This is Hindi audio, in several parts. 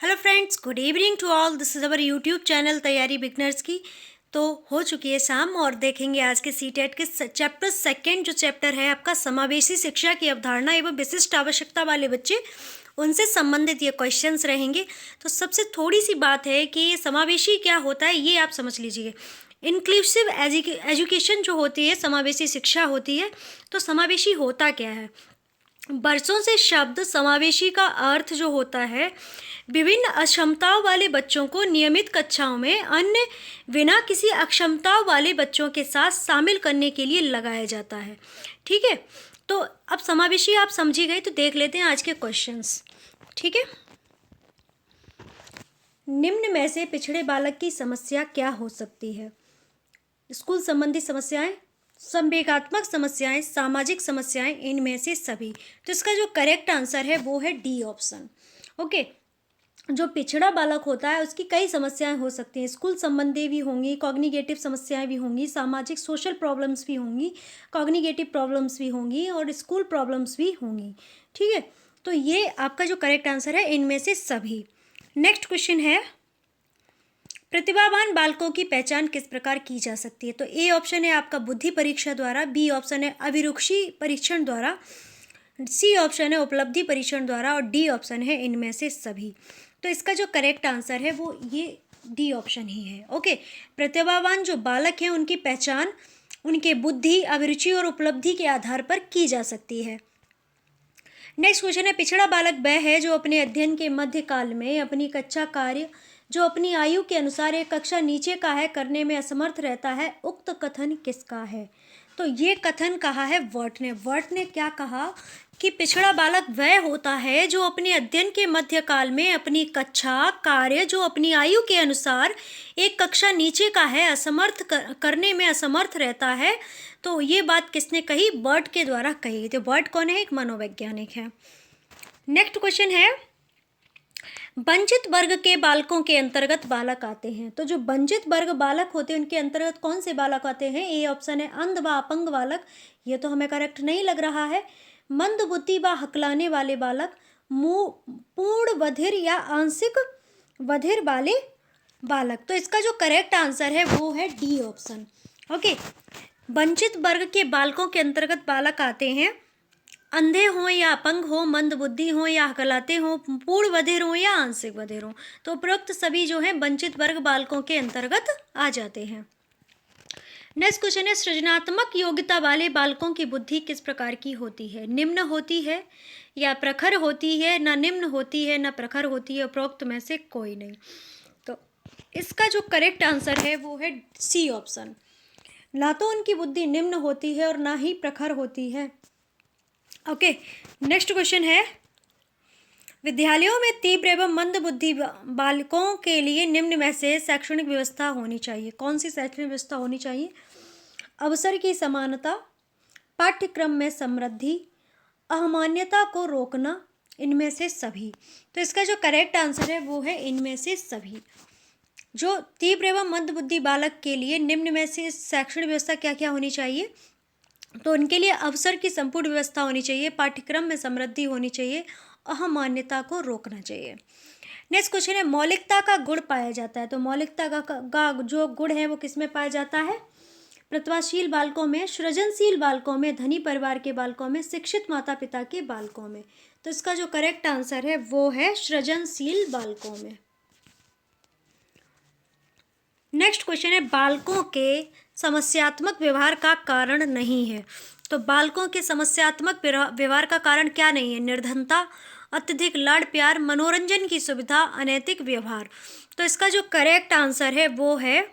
Hello friends, good evening to all. This is our YouTube channel तैयारी बिगनर्स की। तो हो चुकी है शाम और देखेंगे आज के सीटेट के चैप्टर सेकंड, जो चैप्टर है आपका समावेशी शिक्षा की अवधारणा एवं विशिष्ट आवश्यकता वाले बच्चे, उनसे संबंधित ये क्वेश्चंस रहेंगे। तो सबसे थोड़ी सी बात है कि ये समावेशी क्या होता है ये आप समझ लीजिए। इंक्लूसिव एजुकेशन जो होती है, समावेशी शिक्षा होती है। तो समावेशी होता क्या है? बरसों से शब्द समावेशी का अर्थ जो होता है, विभिन्न अक्षमताओं वाले बच्चों को नियमित कक्षाओं में अन्य बिना किसी अक्षमताओं वाले बच्चों के साथ शामिल करने के लिए लगाया जाता है। ठीक है, तो अब समावेशी आप समझी गई, तो देख लेते हैं आज के क्वेश्चंस। ठीक है, निम्न में से पिछड़े बालक की समस्या क्या हो सकती है? स्कूल संबंधी समस्याएं, संवेगात्मक समस्याएं, सामाजिक समस्याएं, इनमें से सभी। तो इसका जो करेक्ट आंसर है वो है डी ऑप्शन। ओके, जो पिछड़ा बालक होता है उसकी कई समस्याएं हो सकती हैं। स्कूल संबंधी भी होंगी, कॉग्निटिव समस्याएं भी होंगी, सामाजिक सोशल प्रॉब्लम्स भी होंगी, कॉग्निटिव प्रॉब्लम्स भी होंगी और स्कूल प्रॉब्लम्स भी होंगी। ठीक है, तो ये आपका जो करेक्ट आंसर है इनमें से सभी। नेक्स्ट क्वेश्चन है, प्रतिभावान बालकों की पहचान किस प्रकार की जा सकती है? तो ए ऑप्शन है आपका बुद्धि परीक्षा द्वारा, बी ऑप्शन है अभिरुचि परीक्षण द्वारा, सी ऑप्शन है उपलब्धि परीक्षण द्वारा और डी ऑप्शन है इनमें से सभी। तो इसका जो करेक्ट आंसर है वो ये डी ऑप्शन ही है। ओके, प्रतिभावान जो बालक हैं उनकी पहचान उनके बुद्धि, अभिरुचि और उपलब्धि के आधार पर की जा सकती है। नेक्स्ट क्वेश्चन है, पिछड़ा बालक वह है जो अपने अध्ययन के मध्यकाल में अपनी कक्षा कार्य जो अपनी आयु के अनुसार एक कक्षा नीचे का है करने में असमर्थ रहता है। उक्त कथन किसका है? तो ये कथन कहा है वर्ट ने। वर्ट ने क्या कहा कि पिछड़ा बालक वह होता है जो अपने अध्ययन के मध्यकाल में अपनी कक्षा कार्य जो अपनी आयु के अनुसार एक कक्षा नीचे का है करने में असमर्थ रहता है। तो ये बात किसने कही? वर्ट के द्वारा कही। तो वर्ट कौन है? एक मनोवैज्ञानिक है। नेक्स्ट क्वेश्चन है, वंचित वर्ग के बालकों के अंतर्गत बालक आते हैं। तो जो वंचित वर्ग बालक होते हैं उनके अंतर्गत कौन से बालक आते हैं? ए ऑप्शन है अंध व अपंग बालक, ये तो हमें करेक्ट नहीं लग रहा है। मंद बुद्धि व हकलाने वाले बालक, पूर्ण बधिर या आंशिक बधिर वाले बालक। तो इसका जो करेक्ट आंसर है वो है डी ऑप्शन। ओके, वंचित वर्ग के बालकों के अंतर्गत बालक आते हैं अंधे हों या अपंग हो, मंद बुद्धि हो या हकलाते हों, पूर्ण बधिर हों या आंशिक बधिर हों। तो उपरोक्त सभी जो हैं वंचित वर्ग बालकों के अंतर्गत आ जाते हैं। नेक्स्ट क्वेश्चन है, सृजनात्मक योग्यता वाले बालकों की बुद्धि किस प्रकार की होती है? निम्न होती है या प्रखर होती है? ना निम्न होती है ना प्रखर होती है, उपरोक्त में से कोई नहीं। तो इसका जो करेक्ट आंसर है वो है सी ऑप्शन। ना तो उनकी बुद्धि निम्न होती है और ना ही प्रखर होती है। ओके, नेक्स्ट क्वेश्चन है, विद्यालयों में तीव्र एवं मंद बुद्धि बालकों के लिए निम्न में से शैक्षणिक व्यवस्था होनी चाहिए। कौन सी शैक्षणिक व्यवस्था होनी चाहिए? अवसर की समानता, पाठ्यक्रम में समृद्धि, अहमान्यता को रोकना, इनमें से सभी। तो इसका जो करेक्ट आंसर है वो है इनमें से सभी। जो तीव्र एवं मंद बुद्धि बालक के लिए निम्न में से शैक्षणिक व्यवस्था क्या क्या होनी चाहिए? तो उनके लिए अवसर की संपूर्ण व्यवस्था होनी चाहिए, पाठ्यक्रम में समृद्धि होनी चाहिए, अहमान्यता को रोकना चाहिए। नेक्स्ट क्वेश्चन है, मौलिकता का गुण पाया जाता है। तो मौलिकता का जो गुण है वो किसमें पाया जाता है? प्रतिभाशील बालकों में, सृजनशील बालकों में, धनी परिवार के बालकों में, शिक्षित माता पिता के बालकों में। तो इसका जो करेक्ट आंसर है वो है सृजनशील बालकों में। नेक्स्ट क्वेश्चन है, बालकों के समस्यात्मक व्यवहार का कारण नहीं है। तो बालकों के समस्यात्मक व्यवहार का कारण क्या नहीं है? निर्धनता, अत्यधिक लाड़ प्यार, मनोरंजन की सुविधा, अनैतिक व्यवहार। तो इसका जो करेक्ट आंसर है वो है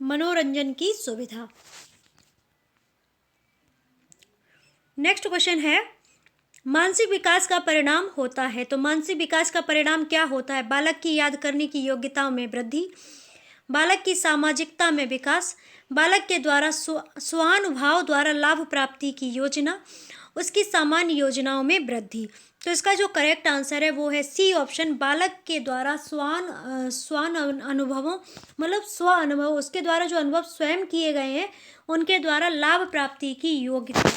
मनोरंजन की सुविधा। नेक्स्ट क्वेश्चन है, मानसिक विकास का परिणाम होता है। तो मानसिक विकास का परिणाम क्या होता है? बालक की याद करने की योग्यताओं में वृद्धि, बालक की सामाजिकता में विकास, बालक के द्वारा स्वानुभाव द्वारा लाभ प्राप्ति की योजना, उसकी सामान्य योजनाओं में वृद्धि। तो इसका जो करेक्ट आंसर है वो है सी ऑप्शन, बालक के द्वारा स्वान अनुभवों मतलब स्व अनुभव, उसके द्वारा जो अनुभव स्वयं किए गए हैं उनके द्वारा लाभ प्राप्ति की योग्यता।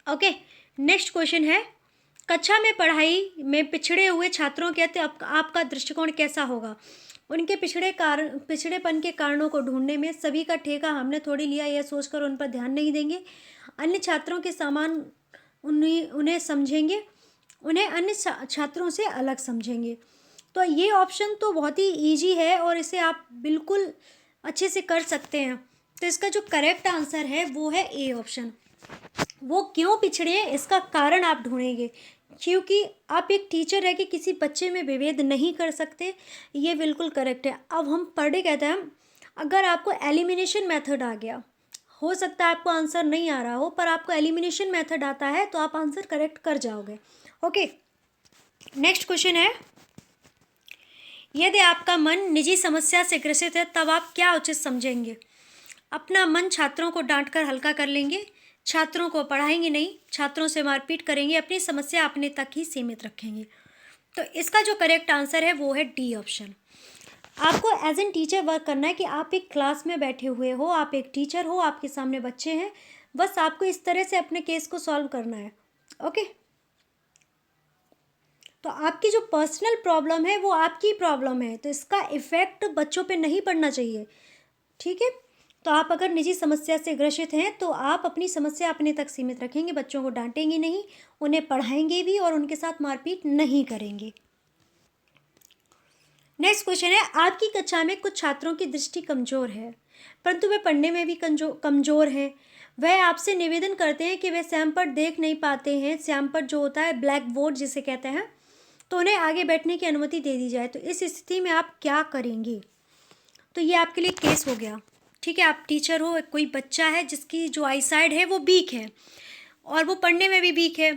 ओके, नेक्स्ट क्वेश्चन है, कक्षा में पढ़ाई में पिछड़े हुए छात्रों के प्रति आपका दृष्टिकोण कैसा होगा? उनके पिछड़ेपन के कारणों को ढूंढने में सभी का ठेका हमने थोड़ी लिया, यह सोचकर उन पर ध्यान नहीं देंगे। अन्य छात्रों के समान उन्हें समझेंगे, उन्हें अन्य छात्रों से अलग समझेंगे। तो ये ऑप्शन तो बहुत ही ईजी है और इसे आप बिल्कुल अच्छे से कर सकते हैं। तो इसका जो करेक्ट आंसर है वो है ए ऑप्शन। वो क्यों पिछड़े हैं इसका कारण आप ढूंढेंगे, क्योंकि आप एक टीचर है कि किसी बच्चे में विभेद नहीं कर सकते, ये बिल्कुल करेक्ट है। अब हम पढ़े कहते हैं, अगर आपको एलिमिनेशन मेथड आ गया, हो सकता है आपको आंसर नहीं आ रहा हो, पर आपको एलिमिनेशन मेथड आता है तो आप आंसर करेक्ट कर जाओगे। ओके, नेक्स्ट क्वेश्चन है, यदि आपका मन निजी समस्या से ग्रसित है तब आप क्या उचित समझेंगे? अपना मन छात्रों को डांटकर हल्का कर लेंगे, छात्रों को पढ़ाएंगे नहीं, छात्रों से मारपीट करेंगे, अपनी समस्या अपने तक ही सीमित रखेंगे। तो इसका जो करेक्ट आंसर है वो है डी ऑप्शन। आपको एज एन टीचर वर्क करना है कि आप एक क्लास में बैठे हुए हो, आप एक टीचर हो, आपके सामने बच्चे हैं, बस आपको इस तरह से अपने केस को सॉल्व करना है। ओके, तो आपकी जो पर्सनल प्रॉब्लम है वो आपकी प्रॉब्लम है, तो इसका इफ़ेक्ट बच्चों पे नहीं पड़ना चाहिए। ठीक है, तो आप अगर निजी समस्या से ग्रसित हैं तो आप अपनी समस्या अपने तक सीमित रखेंगे, बच्चों को डांटेंगे नहीं, उन्हें पढ़ाएंगे भी और उनके साथ मारपीट नहीं करेंगे। नेक्स्ट क्वेश्चन है, आपकी कक्षा में कुछ छात्रों की दृष्टि कमज़ोर है परंतु वे पढ़ने में भी कमज़ोर हैं। वह आपसे निवेदन करते हैं कि वे श्यामपट्ट देख नहीं पाते हैं, श्यामपट्ट जो होता है ब्लैक बोर्ड जिसे कहते हैं, तो उन्हें आगे बैठने की अनुमति दे दी जाए। तो इस स्थिति में आप क्या करेंगे? तो ये आपके लिए केस हो गया। ठीक है, आप टीचर हो, कोई बच्चा है जिसकी जो आई साइड है वो वीक है और वो पढ़ने में भी वीक है,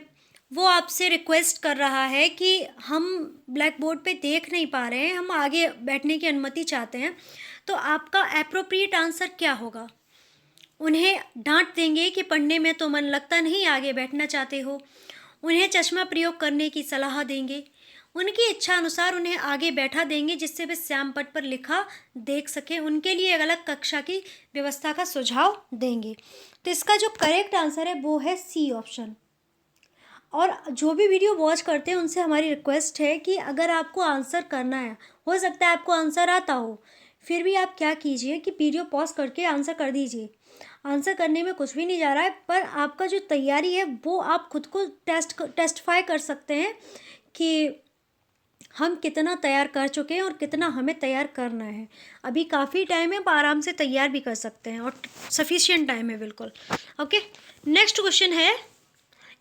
वो आपसे रिक्वेस्ट कर रहा है कि हम ब्लैक बोर्ड पे देख नहीं पा रहे हैं, हम आगे बैठने की अनुमति चाहते हैं। तो आपका एप्रोप्रिएट आंसर क्या होगा? उन्हें डांट देंगे कि पढ़ने में तो मन लगता नहीं, आगे बैठना चाहते हो, उन्हें चश्मा प्रयोग करने की सलाह देंगे, उनकी इच्छा अनुसार उन्हें आगे बैठा देंगे जिससे वे श्यामपट्ट पर लिखा देख सकें, उनके लिए एक अलग कक्षा की व्यवस्था का सुझाव देंगे। तो इसका जो करेक्ट आंसर है वो है सी ऑप्शन। और जो भी वीडियो वॉच करते हैं उनसे हमारी रिक्वेस्ट है कि अगर आपको आंसर करना है, हो सकता है आपको आंसर आता हो, फिर भी आप क्या कीजिए कि वीडियो पॉज करके आंसर कर दीजिए। आंसर करने में कुछ भी नहीं जा रहा है, पर आपका जो तैयारी है वो आप खुद को टेस्टिफाई कर सकते हैं कि हम कितना तैयार कर चुके हैं और कितना हमें तैयार करना है। अभी काफ़ी टाइम है, आप आराम से तैयार भी कर सकते हैं और सफिशिएंट टाइम है बिल्कुल। ओके, नेक्स्ट क्वेश्चन है,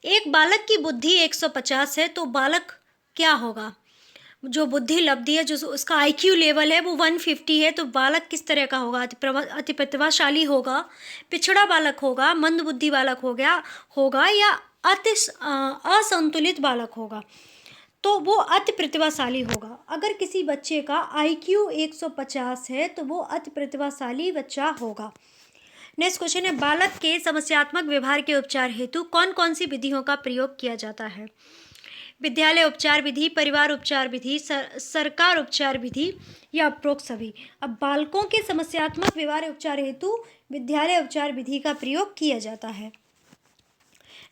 एक बालक की बुद्धि 150 है तो बालक क्या होगा? जो बुद्धि लब्धि है, जो उसका आईक्यू लेवल है वो 150 है, तो बालक किस तरह का होगा? अति प्रतिभाशाली होगा, पिछड़ा बालक होगा, मंदबुद्धि बालक होगा या असंतुलित बालक होगा? तो वो अति प्रतिभाशाली होगा। अगर किसी बच्चे का आईक्यू 150 है तो वो अति प्रतिभाशाली बच्चा होगा। नेक्स्ट क्वेश्चन है, बालक के समस्यात्मक व्यवहार के उपचार हेतु कौन कौन सी विधियों का प्रयोग किया जाता है? विद्यालय उपचार विधि, परिवार उपचार विधि, सरकार उपचार विधि या उपरोक्त सभी? अब बालकों के समस्यात्मक व्यवहार उपचार हेतु विद्यालय उपचार विधि का प्रयोग किया जाता है।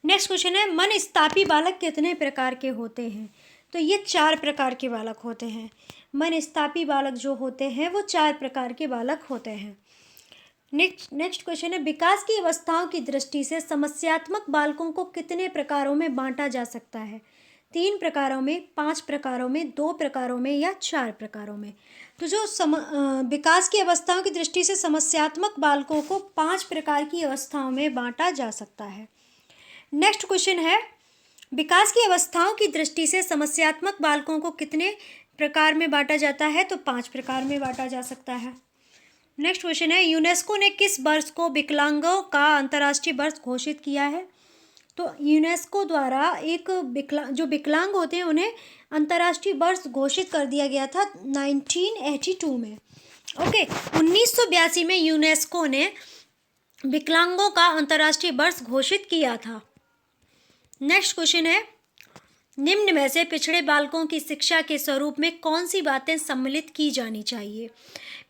नेक्स्ट क्वेश्चन है, मनस्तापी बालक कितने प्रकार के होते हैं? तो ये 4 प्रकार के बालक होते हैं। मनस्तापी बालक जो होते हैं वो 4 प्रकार के बालक होते हैं। नेक्स्ट क्वेश्चन है, विकास की अवस्थाओं की दृष्टि से समस्यात्मक बालकों को कितने प्रकारों में बांटा जा सकता है? 3 प्रकारों में, 5 प्रकारों में, 2 प्रकारों में या 4 प्रकारों में? तो जो विकास की अवस्थाओं की दृष्टि से समस्यात्मक बालकों को 5 प्रकार की अवस्थाओं में बांटा जा सकता है। नेक्स्ट क्वेश्चन है, विकास की अवस्थाओं की दृष्टि से समस्यात्मक बालकों को कितने प्रकार में बांटा जाता है? तो 5 प्रकार में बांटा जा सकता है। नेक्स्ट क्वेश्चन है, यूनेस्को ने किस वर्ष को विकलांगों का अंतर्राष्ट्रीय वर्ष घोषित किया है? तो यूनेस्को द्वारा एक जो विकलांग होते हैं उन्हें अंतर्राष्ट्रीय वर्ष घोषित कर दिया गया था 1982 में। ओके, 1982 में यूनेस्को ने विकलांगों का अंतर्राष्ट्रीय वर्ष घोषित किया था। नेक्स्ट क्वेश्चन है, निम्न में से पिछड़े बालकों की शिक्षा के स्वरूप में कौन सी बातें सम्मिलित की जानी चाहिए?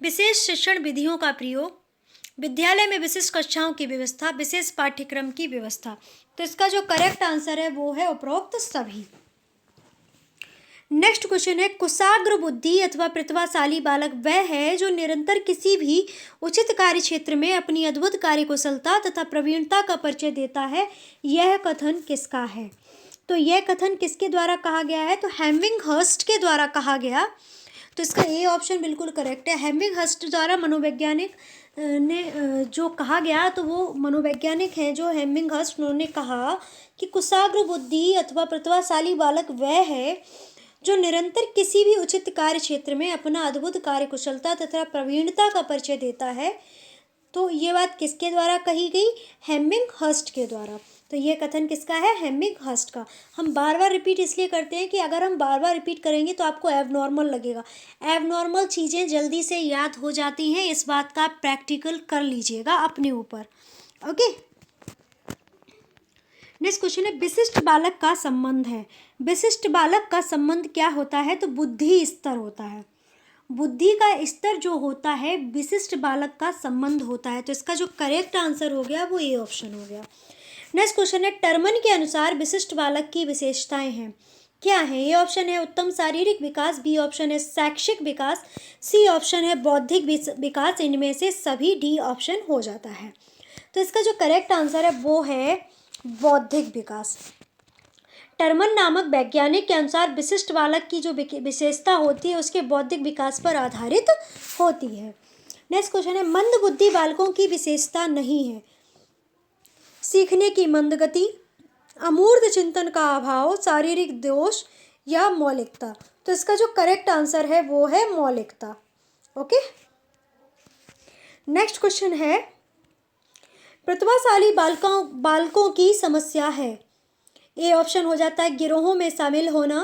विशेष शिक्षण विधियों का प्रयोग, विद्यालय में विशिष्ट कक्षाओं की व्यवस्था, विशेष पाठ्यक्रम की व्यवस्था। तो इसका जो करेक्ट आंसर है वो है उपरोक्त सभी। नेक्स्ट क्वेश्चन है, कुशाग्र बुद्धि अथवा प्रतिभाशाली बालक वह है जो निरंतर किसी भी उचित कार्य क्षेत्र में अपनी अद्भुत कार्यकुशलता तथा प्रवीणता का परिचय देता है। यह कथन किसका है? तो यह कथन किसके द्वारा कहा गया है? तो हेमिंगहर्स्ट के द्वारा कहा गया। तो इसका ए ऑप्शन बिल्कुल करेक्ट है। हेमिंगहर्स्ट द्वारा मनोवैज्ञानिक ने जो कहा गया, तो वो मनोवैज्ञानिक हैं जो हेमिंगहर्स्ट, उन्होंने कहा कि कुशाग्र बुद्धि अथवा प्रतिभाशाली बालक वह है जो निरंतर किसी भी उचित कार्य क्षेत्र में अपना अद्भुत कार्यकुशलता तथा प्रवीणता का परिचय देता है। तो ये बात किसके द्वारा कही गई? हेमिंगहर्स्ट के द्वारा। तो ये कथन किसका है? हेमिंगहर्स्ट का। हम बार बार रिपीट इसलिए करते हैं कि अगर हम बार बार रिपीट करेंगे तो आपको एबनॉर्मल लगेगा। एबनॉर्मल चीज़ें जल्दी से याद हो जाती हैं, इस बात का प्रैक्टिकल कर लीजिएगा अपने ऊपर। ओके, नेक्स्ट क्वेश्चन है, विशिष्ट बालक का संबंध है। विशिष्ट बालक का संबंध क्या होता है? तो बुद्धि स्तर होता है। बुद्धि का स्तर जो होता है विशिष्ट बालक का संबंध होता है। तो इसका जो करेक्ट आंसर हो गया वो ए ऑप्शन हो गया। नेक्स्ट क्वेश्चन है, टर्मन के अनुसार विशिष्ट बालक की विशेषताएं हैं, क्या है? ए ऑप्शन है उत्तम शारीरिक विकास, बी ऑप्शन है शैक्षिक विकास, सी ऑप्शन है बौद्धिक विकास, इनमें से सभी डी ऑप्शन हो जाता है। तो इसका जो करेक्ट आंसर है वो है बौद्धिक विकास। टर्मन नामक वैज्ञानिक के अनुसार विशिष्ट बालक की जो विशेषता होती है उसके बौद्धिक विकास पर आधारित होती है। नेक्स्ट क्वेश्चन है, मंद बुद्धि बालकों की विशेषता नहीं है। सीखने की मंद गति, अमूर्त चिंतन का अभाव, शारीरिक दोष या मौलिकता। तो इसका जो करेक्ट आंसर है वो है मौलिकता। ओके, नेक्स्ट क्वेश्चन है, प्रतिभाशाली बालकों की समस्या है। ए ऑप्शन हो जाता है गिरोहों में शामिल होना,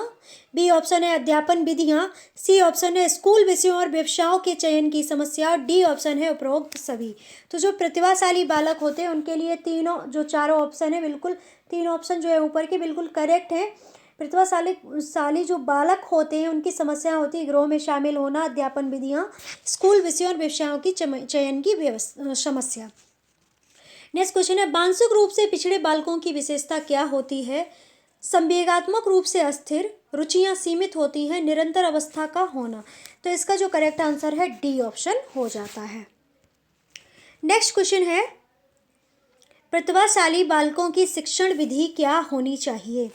बी ऑप्शन है अध्यापन विधियां, सी ऑप्शन है स्कूल विषयों और व्यवसायों के चयन की समस्या, और डी ऑप्शन है उपरोक्त सभी। तो जो प्रतिभाशाली बालक होते हैं उनके लिए तीनों जो चारों ऑप्शन है, बिल्कुल तीन ऑप्शन जो है ऊपर के बिल्कुल करेक्ट हैं। प्रतिभाशाली जो बालक होते हैं उनकी समस्या होती है गिरोह में शामिल होना, अध्यापन विधियां, स्कूल विषयों और व्यवसायों की चयन की समस्या। नेक्स्ट क्वेश्चन है, मानसिक रूप से पिछड़े बालकों की विशेषता क्या होती है? संवेगात्मक रूप से अस्थिर, रुचियां सीमित होती हैं, निरंतर अवस्था का होना। तो इसका जो करेक्ट आंसर है डी ऑप्शन हो जाता है। नेक्स्ट क्वेश्चन है, प्रतिभाशाली बालकों की शिक्षण विधि क्या होनी चाहिए?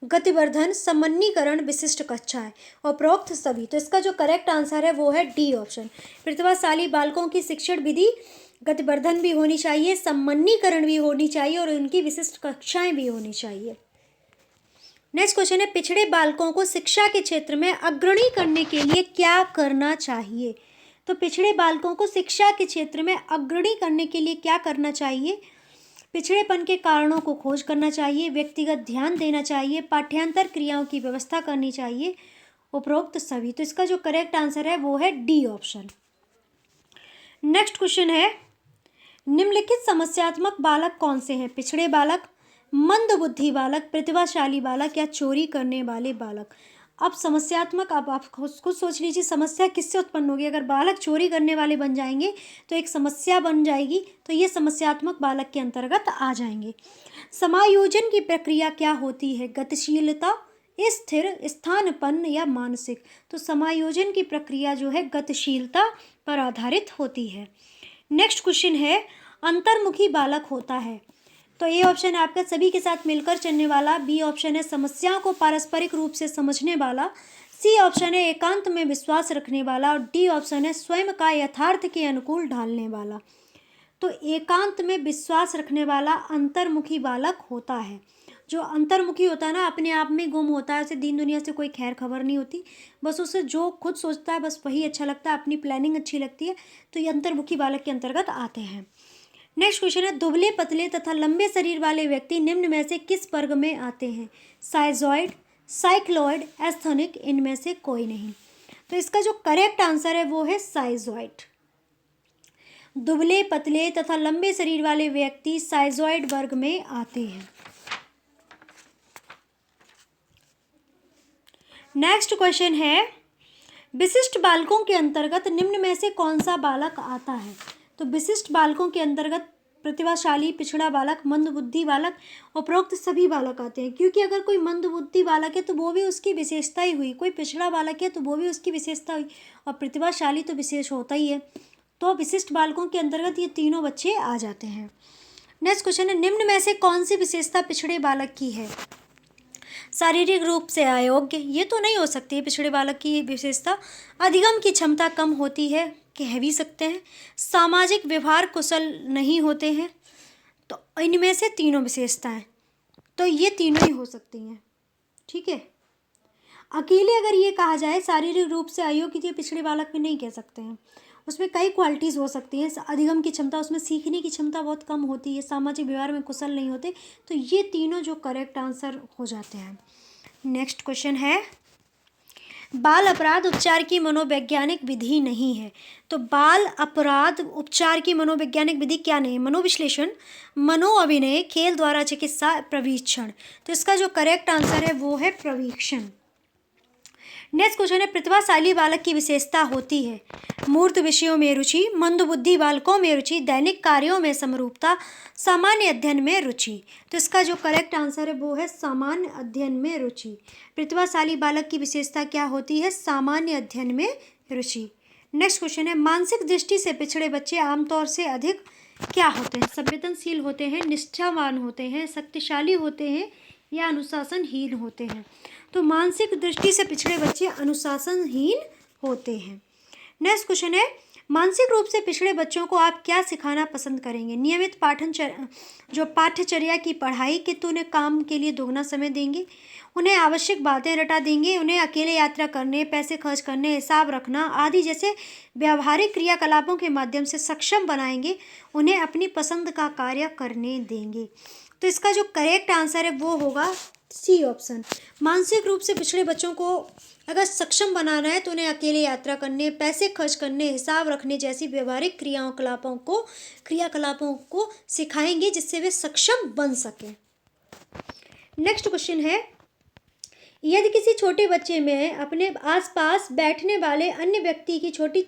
गतिवर्धन, समन्वीकरण, विशिष्ट कक्षाएं, उपरोक्त सभी। तो इसका जो करेक्ट आंसर है वो है डी ऑप्शन। प्रतिभाशाली बालकों की शिक्षण विधि गतिवर्धन भी होनी चाहिए, समन्वीकरण भी होनी चाहिए और उनकी विशिष्ट कक्षाएं भी होनी चाहिए। नेक्स्ट क्वेश्चन है, पिछड़े बालकों को शिक्षा के क्षेत्र में अग्रणी करने के लिए क्या करना चाहिए? तो पिछड़े बालकों को शिक्षा के क्षेत्र में अग्रणी करने के लिए क्या करना चाहिए? पिछड़ेपन के कारणों को खोज करना चाहिए, व्यक्तिगत ध्यान देना चाहिए, पाठ्यांतर क्रियाओं की व्यवस्था करनी चाहिए, उपरोक्त सभी। तो इसका जो करेक्ट आंसर है वो है डी ऑप्शन। नेक्स्ट क्वेश्चन है, निम्नलिखित समस्यात्मक बालक कौन से हैं? पिछड़े बालक, मंद बुद्धि बालक, प्रतिभाशाली बालक या चोरी करने वाले बालक। अब समस्यात्मक, अब आप खुद सोच लीजिए समस्या किससे उत्पन्न होगी। अगर बालक चोरी करने वाले बन जाएंगे तो एक समस्या बन जाएगी, तो ये समस्यात्मक बालक के अंतर्गत आ जाएंगे। समायोजन की प्रक्रिया क्या होती है? गतिशीलता, स्थिर, स्थानपन्न या मानसिक। तो समायोजन की प्रक्रिया जो है गतिशीलता पर आधारित होती है। नेक्स्ट क्वेश्चन है, अंतर्मुखी बालक होता है। तो ए ऑप्शन है आपका सभी के साथ मिलकर चलने वाला, बी ऑप्शन है समस्याओं को पारस्परिक रूप से समझने वाला, सी ऑप्शन है एकांत में विश्वास रखने वाला, और डी ऑप्शन है स्वयं का यथार्थ के अनुकूल ढालने वाला। तो एकांत में विश्वास रखने वाला अंतर्मुखी बालक होता है। जो अंतर्मुखी होता है ना, अपने आप में गुम होता है, उसे दीन दुनिया से कोई खैर खबर नहीं होती, बस उसे जो खुद सोचता है बस वही अच्छा लगता है, अपनी प्लानिंग अच्छी लगती है, तो ये अंतर्मुखी बालक के अंतर्गत आते हैं। नेक्स्ट क्वेश्चन है, दुबले पतले तथा लंबे शरीर वाले व्यक्ति निम्न में से किस वर्ग में आते हैं? साइजॉइड, साइक्लॉइड, एस्थेनिक, इनमें से कोई नहीं। तो इसका जो करेक्ट आंसर है वो है साइजॉइड। दुबले पतले तथा लंबे शरीर वाले व्यक्ति साइजॉइड वर्ग में आते हैं। नेक्स्ट क्वेश्चन है, विशिष्ट बालकों के अंतर्गत निम्न में से कौन सा बालक आता है? तो विशिष्ट बालकों के अंतर्गत प्रतिभाशाली, पिछड़ा बालक, मंदबुद्धि बालक, उपरोक्त सभी बालक आते हैं। क्योंकि अगर कोई मंदबुद्धि बालक है तो वो भी उसकी विशेषता ही हुई, कोई पिछड़ा बालक है तो वो भी उसकी विशेषता हुई, और प्रतिभाशाली तो विशेष होता ही है। तो विशिष्ट बालकों के अंतर्गत ये तीनों बच्चे आ जाते हैं। नेक्स्ट क्वेश्चन है, निम्न में से कौन सी विशेषता पिछड़े बालक की है? शारीरिक रूप से अयोग्य, ये तो नहीं हो सकती है पिछड़े बालक की विशेषता। अधिगम की क्षमता कम होती है, कह भी सकते हैं। सामाजिक व्यवहार कुशल नहीं होते हैं। तो इनमें से तीनों विशेषताएं, तो ये तीनों ही हो सकती हैं। ठीक है, अकेले अगर ये कहा जाए शारीरिक रूप से अयोग्य, ये पिछड़े बालक में नहीं कह सकते हैं। उसमें कई क्वालिटीज़ हो सकती हैं। अधिगम की क्षमता, उसमें सीखने की क्षमता बहुत कम होती है। सामाजिक व्यवहार में कुशल नहीं होते। तो ये तीनों जो करेक्ट आंसर हो जाते हैं। नेक्स्ट क्वेश्चन है, बाल अपराध उपचार की मनोवैज्ञानिक विधि नहीं है। तो बाल अपराध उपचार की मनोवैज्ञानिक विधि क्या नहीं है? मनोविश्लेषण, मनोअभिनय, खेल द्वारा चिकित्सा, प्रशिक्षण। तो इसका जो करेक्ट आंसर है वो है प्रशिक्षण। नेक्स्ट क्वेश्चन है, प्रतिभाशाली बालक की विशेषता होती है मूर्त विषयों में रुचि, मंदबुद्धि बालकों में रुचि, दैनिक कार्यों में समरूपता, सामान्य अध्ययन में रुचि। तो इसका जो करेक्ट आंसर है वो है सामान्य अध्ययन में रुचि। प्रतिभाशाली बालक की विशेषता क्या होती है? सामान्य अध्ययन में रुचि। नेक्स्ट क्वेश्चन है, मानसिक दृष्टि से पिछड़े बच्चे आमतौर से अधिक क्या होते हैं? संवेदनशील होते हैं, निष्ठावान होते हैं, शक्तिशाली होते हैं, या अनुशासनहीन होते हैं? तो मानसिक दृष्टि से पिछड़े बच्चे अनुशासनहीन होते हैं। नेक्स्ट क्वेश्चन है, मानसिक रूप से पिछड़े बच्चों को आप क्या सिखाना पसंद करेंगे? नियमित पाठ्यचर्या की पढ़ाई के, तो उन्हें काम के लिए दोगुना समय देंगे, उन्हें आवश्यक बातें रटा देंगे, उन्हें अकेले यात्रा करने, पैसे खर्च करने, हिसाब रखना आदि जैसे व्यावहारिक क्रियाकलापों के माध्यम से सक्षम बनाएंगे, उन्हें अपनी पसंद का कार्य करने देंगे। तो इसका जो करेक्ट आंसर है वो होगा सी ऑप्शन। मानसिक रूप से पिछड़े बच्चों को अगर सक्षम बनाना है तो उन्हें अकेले यात्रा करने, पैसे खर्च करने, हिसाब रखने जैसी व्यवहारिक क्रियाकलापों को सिखाएंगे, जिससे वे सक्षम बन सकें। नेक्स्ट क्वेश्चन है, यदि किसी छोटे बच्चे में अपने आसपास बैठने वाले अन्य व्यक्ति की छोटी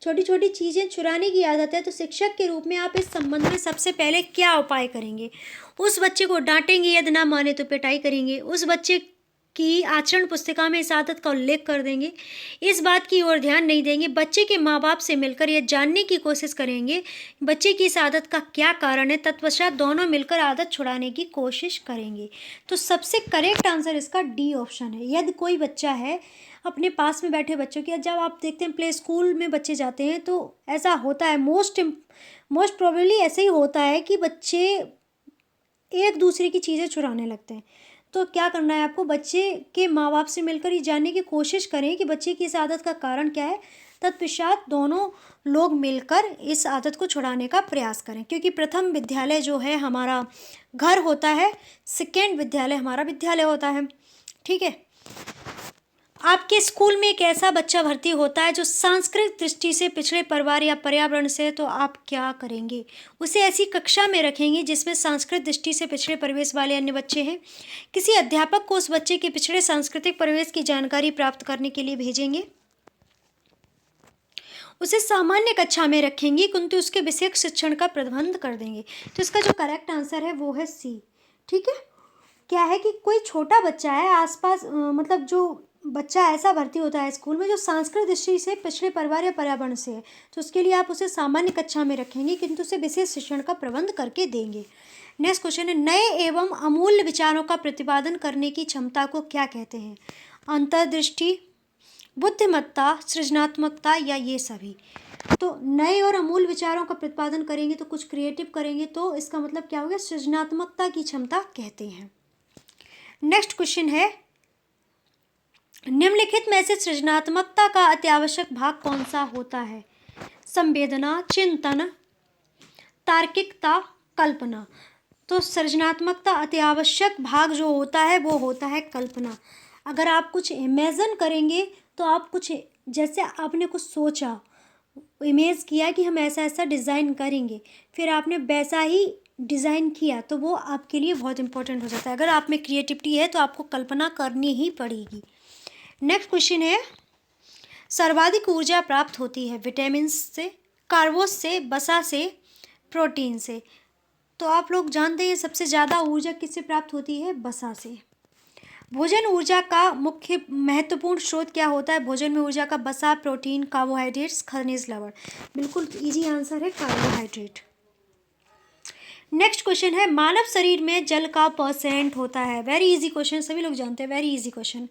छोटी चीज़ें चुराने की आदत है, तो शिक्षक के रूप में आप इस संबंध में सबसे पहले क्या उपाय करेंगे? उस बच्चे को डांटेंगे, यदि ना माने तो पिटाई करेंगे, उस बच्चे की आचरण पुस्तिका में इस आदत का उल्लेख कर देंगे, इस बात की ओर ध्यान नहीं देंगे, बच्चे के माँ बाप से मिलकर यह जानने की कोशिश करेंगे बच्चे की इस आदत का क्या कारण है, तत्पश्चात दोनों मिलकर आदत छुड़ाने की कोशिश करेंगे। तो सबसे करेक्ट आंसर इसका डी ऑप्शन है। यदि कोई बच्चा है अपने पास में बैठे बच्चों की, जब आप देखते हैं प्ले स्कूल में बच्चे जाते हैं तो ऐसा होता है, मोस्ट प्रोबेबली ऐसे ही होता है कि बच्चे एक दूसरे की चीज़ें चुराने लगते हैं। तो क्या करना है आपको? बच्चे के माँ बाप से मिलकर ये जानने की कोशिश करें कि बच्चे की इस आदत का कारण क्या है, तत्पश्चात दोनों लोग मिलकर इस आदत को छुड़ाने का प्रयास करें। क्योंकि प्रथम विद्यालय जो है हमारा घर होता है, सेकेंड विद्यालय हमारा विद्यालय होता है। ठीक है, आपके स्कूल में एक ऐसा बच्चा भर्ती होता है जो सांस्कृतिक दृष्टि से पिछड़े परिवार या पर्यावरण से, तो आप क्या करेंगे? उसे ऐसी कक्षा में रखेंगे जिसमें सांस्कृतिक दृष्टि से पिछड़े परिवेश वाले अन्य बच्चे हैं। किसी अध्यापक को उस बच्चे के पिछड़े सांस्कृतिक परिवेश की जानकारी प्राप्त करने के लिए भेजेंगे। उसे सामान्य कक्षा में रखेंगे किंतु उसके विषयक शिक्षण का प्रबंध कर देंगे। तो इसका जो करेक्ट आंसर है वो है सी। ठीक है, क्या है कि कोई छोटा बच्चा है आसपास, मतलब जो बच्चा ऐसा भर्ती होता है स्कूल में जो सांस्कृतिक दृष्टि से पिछड़े परिवार या पर्यावरण से है, तो उसके लिए आप उसे सामान्य कक्षा में रखेंगे किंतु उसे विशेष शिक्षण का प्रबंध करके देंगे। नेक्स्ट क्वेश्चन है, नए एवं अमूल्य विचारों का प्रतिपादन करने की क्षमता को क्या कहते हैं? अंतर्दृष्टि, बुद्धिमत्ता, सृजनात्मकता, या ये सभी? तो नए और अमूल्य विचारों का प्रतिपादन करेंगे तो कुछ क्रिएटिव करेंगे, तो इसका मतलब क्या हो गया? सृजनात्मकता की क्षमता कहते हैं। नेक्स्ट क्वेश्चन है, निम्नलिखित में से सृजनात्मकता का अत्यावश्यक भाग कौन सा होता है? संवेदना, चिंतन, तार्किकता, कल्पना। तो सृजनात्मकता अत्यावश्यक भाग जो होता है वो होता है कल्पना। अगर आप कुछ इमेजिन करेंगे तो आप कुछ, जैसे आपने कुछ सोचा, इमेज किया कि हम ऐसा ऐसा डिज़ाइन करेंगे, फिर आपने वैसा ही डिज़ाइन किया, तो वो आपके लिए बहुत इंपॉर्टेंट हो जाता है। अगर आप में क्रिएटिविटी है तो आपको कल्पना करनी ही पड़ेगी। नेक्स्ट क्वेश्चन है, सर्वाधिक ऊर्जा प्राप्त होती है विटामिन से, कार्बोस से, वसा से, प्रोटीन से। तो आप लोग जानते हैं सबसे ज़्यादा ऊर्जा किससे प्राप्त होती है? वसा से। भोजन ऊर्जा का मुख्य महत्वपूर्ण स्रोत क्या होता है? भोजन में ऊर्जा का वसा, प्रोटीन, कार्बोहाइड्रेट्स, खनिज लवण। बिल्कुल इजी आंसर है कार्बोहाइड्रेट। नेक्स्ट क्वेश्चन है, मानव शरीर में जल का परसेंट होता है? वेरी इजी क्वेश्चन, सभी लोग जानते हैं, वेरी इजी क्वेश्चन।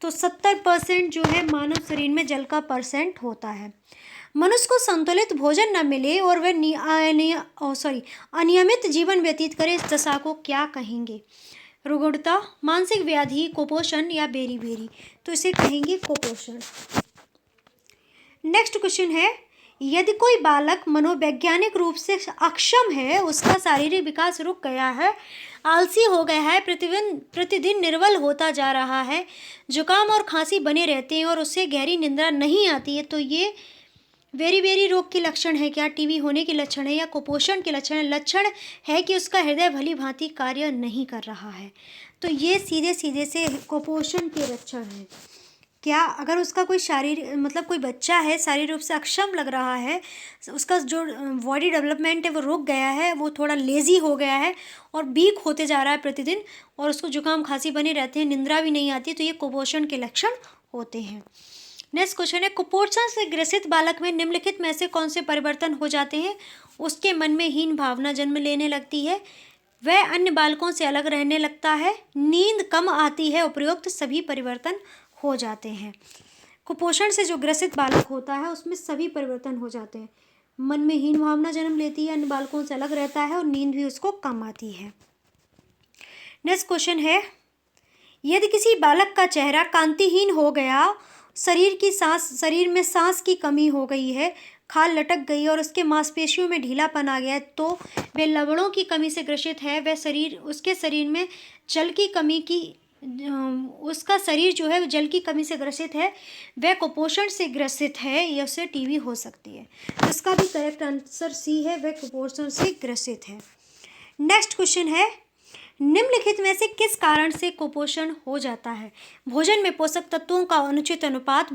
तो 70% जो है मानव शरीर में जल का परसेंट होता है। मनुष्य को संतुलित भोजन न मिले और वह अनियमित जीवन व्यतीत करे, इस दशा को क्या कहेंगे? रुग्णता, मानसिक व्याधि, कुपोषण या बेरी? तो इसे कहेंगे कुपोषण। नेक्स्ट क्वेश्चन है, यदि कोई बालक मनोवैज्ञानिक रूप से अक्षम है, उसका शारीरिक विकास रुक गया है, आलसी हो गया है, प्रतिदिन निर्बल होता जा रहा है, जुकाम और खांसी बने रहते हैं और उससे गहरी निद्रा नहीं आती है, तो ये वेरी रोग के लक्षण है क्या? टीबी होने के लक्षण है या कुपोषण के लक्षण है? लक्षण है कि उसका हृदय भली भांति कार्य नहीं कर रहा है। तो ये सीधे से कुपोषण के लक्षण है। क्या अगर उसका कोई कोई बच्चा है शारीरिक रूप से अक्षम लग रहा है, उसका जो बॉडी डेवलपमेंट है वो रुक गया है, वो थोड़ा लेज़ी हो गया है और वीक होते जा रहा है प्रतिदिन, और उसको जुकाम खांसी बने रहते हैं, निंद्रा भी नहीं आती, तो ये कुपोषण के लक्षण होते हैं। नेक्स्ट क्वेश्चन है, कुपोषण से ग्रसित बालक में निम्नलिखित में से कौन से परिवर्तन हो जाते हैं? उसके मन में हीन भावना जन्म लेने लगती है, वह अन्य बालकों से अलग रहने लगता है, नींद कम आती है, उपरोक्त सभी परिवर्तन हो जाते हैं। कुपोषण से जो ग्रसित बालक होता है उसमें सभी परिवर्तन हो जाते हैं। मन में हीन भावना जन्म लेती है, अन्य बालकों से अलग रहता है और नींद भी उसको कम आती है। नेक्स्ट क्वेश्चन है, यदि किसी बालक का चेहरा कांतिहीन हो गया, शरीर में सांस की कमी हो गई है, खाल लटक गई और उसके मांसपेशियों में ढीलापन आ गया है, तो वह लवणों की कमी से ग्रसित है, उसके शरीर में जल की कमी की उसका शरीर जो है जल की कमी से ग्रसित है, वह कुपोषण से ग्रसित है या उसे टीबी हो सकती है। तो इसका भी करेक्ट आंसर सी है, वह कुपोषण से ग्रसित है। नेक्स्ट क्वेश्चन है, निम्नलिखित में से किस कारण से कुपोषण हो जाता है? भोजन में पोषक तत्वों का अनुचित अनुपात,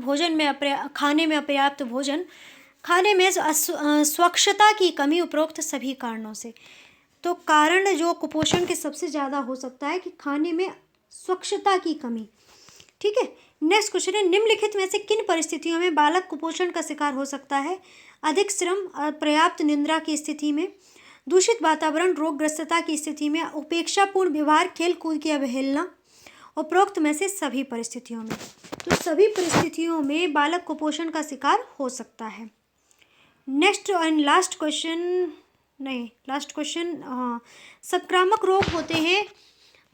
खाने में अपर्याप्त भोजन, खाने में स्वच्छता की कमी, उपरोक्त सभी कारणों से। तो कारण जो कुपोषण के सबसे ज़्यादा हो सकता है कि खाने में स्वच्छता की कमी। ठीक है। नेक्स्ट क्वेश्चन है, निम्नलिखित में से किन परिस्थितियों में बालक कुपोषण का शिकार हो सकता है? अधिक श्रम, पर्याप्त निद्रा की स्थिति में, दूषित वातावरण, रोगग्रस्तता की स्थिति में, उपेक्षापूर्ण व्यवहार, खेल कूद की अवहेलना, उपरोक्त में से सभी परिस्थितियों में। तो सभी परिस्थितियों में बालक कुपोषण का शिकार हो सकता है। नेक्स्ट एंड लास्ट क्वेश्चन, संक्रामक रोग होते हैं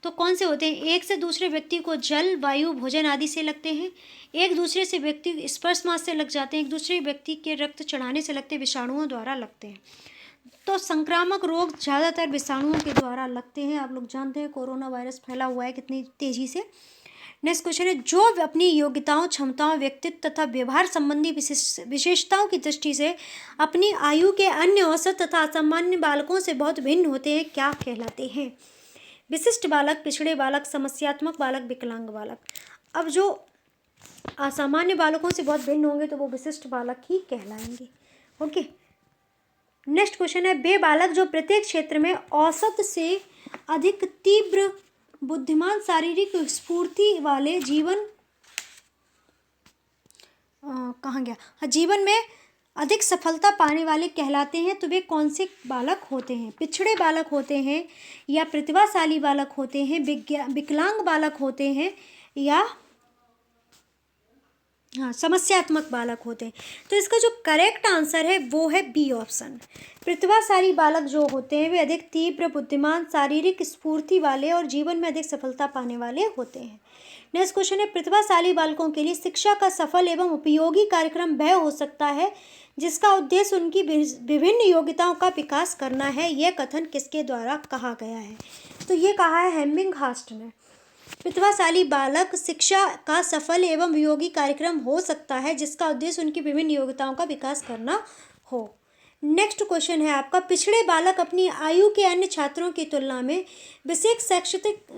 तो कौन से होते हैं? एक से दूसरे व्यक्ति को जल, वायु, भोजन आदि से लगते हैं, एक दूसरे से व्यक्ति स्पर्श मास से लग जाते हैं, एक दूसरे व्यक्ति के रक्त चढ़ाने से लगते हैं, विषाणुओं द्वारा लगते हैं। तो संक्रामक रोग ज़्यादातर विषाणुओं के द्वारा लगते हैं। आप लोग जानते हैं कोरोना वायरस फैला हुआ है कितनी तेज़ी से। नेक्स्ट क्वेश्चन है, जो अपनी योग्यताओं, क्षमताओं, व्यक्तित्व तथा व्यवहार संबंधी विशेषताओं की दृष्टि से अपनी आयु के अन्य औसत तथा असामान्य बालकों से बहुत भिन्न होते हैं, क्या कहलाते हैं? विशिष्ट बालक, पिछड़े बालक, समस्यात्मक बालक, विकलांग बालक। अब जो असामान्य बालकों से बहुत भिन्न होंगे तो वो विशिष्ट बालक ही कहलाएंगे। ओके। नेक्स्ट क्वेश्चन है, वे बालक जो प्रत्येक क्षेत्र में औसत से अधिक तीव्र, बुद्धिमान, शारीरिक स्फूर्ति वाले जीवन में अधिक सफलता पाने वाले कहलाते हैं, तो वे कौन से बालक होते हैं? पिछड़े बालक होते हैं या प्रतिभाशाली बालक होते हैं, विकलांग बालक होते हैं या समस्यात्मक बालक होते हैं? तो इसका जो करेक्ट आंसर है वो है बी ऑप्शन। प्रतिभाशाली बालक जो होते हैं वे अधिक तीव्र, बुद्धिमान, शारीरिक स्फूर्ति वाले और जीवन में अधिक सफलता पाने वाले होते हैं। नेक्स्ट क्वेश्चन है, प्रतिभाशाली बालकों के लिए शिक्षा का सफल एवं उपयोगी कार्यक्रम वह हो सकता है जिसका उद्देश्य उनकी विभिन्न योग्यताओं का विकास करना है। यह कथन किसके द्वारा कहा गया है? तो ये कहा है हेमिंगहास्ट ने। प्रतिभाशाली बालक शिक्षा का सफल एवं उपयोगी कार्यक्रम हो सकता है जिसका उद्देश्य उनकी विभिन्न योग्यताओं का विकास करना हो। नेक्स्ट क्वेश्चन है आपका, पिछड़े बालक अपनी आयु के अन्य छात्रों की तुलना में विशेष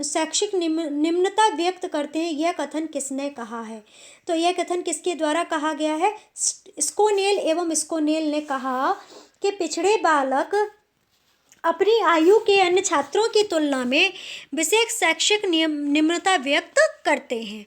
शैक्षिक निम्नता व्यक्त करते हैं, यह कथन किसने कहा है? तो यह कथन किसके द्वारा कहा गया है? स्कोनेल एवं स्कोनेल ने कहा कि पिछड़े बालक अपनी आयु के अन्य छात्रों की तुलना में विशेष शैक्षिक निम्नता व्यक्त करते हैं।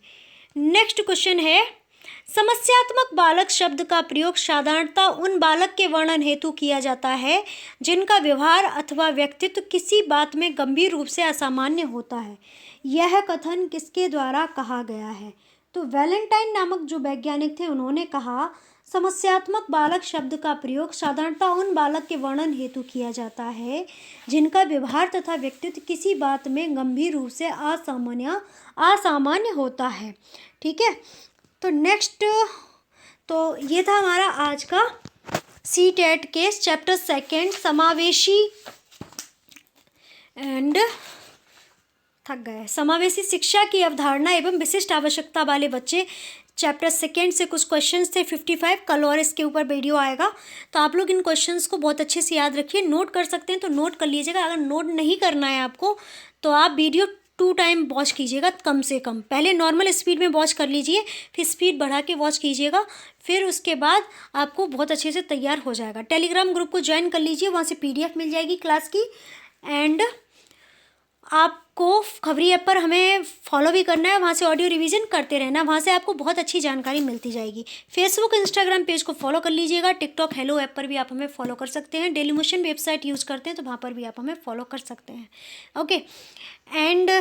नेक्स्ट क्वेश्चन है, समस्यात्मक बालक शब्द का प्रयोग साधारणतः उन बालक के वर्णन हेतु किया जाता है जिनका व्यवहार अथवा व्यक्तित्व किसी बात में गंभीर रूप से असामान्य होता है। यह कथन किसके द्वारा कहा गया है? तो वैलेंटाइन नामक जो वैज्ञानिक थे उन्होंने कहा, समस्यात्मक बालक शब्द का प्रयोग साधारणतः उन बालक के वर्णन हेतु किया जाता है जिनका व्यवहार तथा व्यक्तित्व किसी बात में गंभीर रूप से असामान्य होता है। ठीक है, तो नेक्स्ट, तो ये था हमारा आज का CTET के चैप्टर 2 समावेशी एंड समावेशी शिक्षा की अवधारणा एवं विशिष्ट आवश्यकता वाले बच्चे, चैप्टर 2 से कुछ क्वेश्चंस थे 55। कल और इसके ऊपर वीडियो आएगा, तो आप लोग इन क्वेश्चंस को बहुत अच्छे से याद रखिए। नोट कर सकते हैं तो नोट कर लीजिएगा, अगर नोट नहीं करना है आपको तो आप वीडियो 2 टाइम वॉच कीजिएगा कम से कम। पहले नॉर्मल स्पीड में वॉच कर लीजिए, फिर स्पीड बढ़ा के वॉच कीजिएगा, फिर उसके बाद आपको बहुत अच्छे से तैयार हो जाएगा। टेलीग्राम ग्रुप को ज्वाइन कर लीजिए, वहाँ से PDF मिल जाएगी क्लास की। एंड आपको खबरी ऐप पर हमें फॉलो भी करना है, वहाँ से ऑडियो रिवीजन करते रहना, वहाँ से आपको बहुत अच्छी जानकारी मिलती जाएगी। फेसबुक इंस्टाग्राम पेज को फॉलो कर लीजिएगा। टिकटॉक हेलो ऐप पर भी आप हमें फॉलो कर सकते हैं। डेली मोशन वेबसाइट यूज़ करते हैं तो वहाँ पर भी आप हमें फॉलो कर सकते हैं। ओके, एंड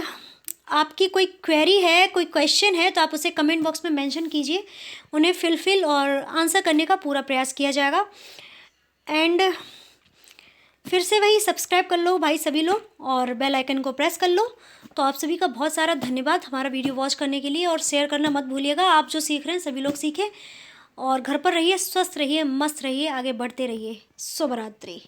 आपकी कोई क्वेरी है, कोई क्वेश्चन है तो आप उसे कमेंट बॉक्स में मेंशन कीजिए, उन्हें फिलफिल और आंसर करने का पूरा प्रयास किया जाएगा। एंड फिर से वही सब्सक्राइब कर लो भाई सभी लोग, और बेल आइकन को प्रेस कर लो। तो आप सभी का बहुत सारा धन्यवाद हमारा वीडियो वॉच करने के लिए, और शेयर करना मत भूलिएगा। आप जो सीख रहे हैं सभी लोग सीखें, और घर पर रहिए, स्वस्थ रहिए, मस्त रहिए, आगे बढ़ते रहिए। शुभ रात्रि।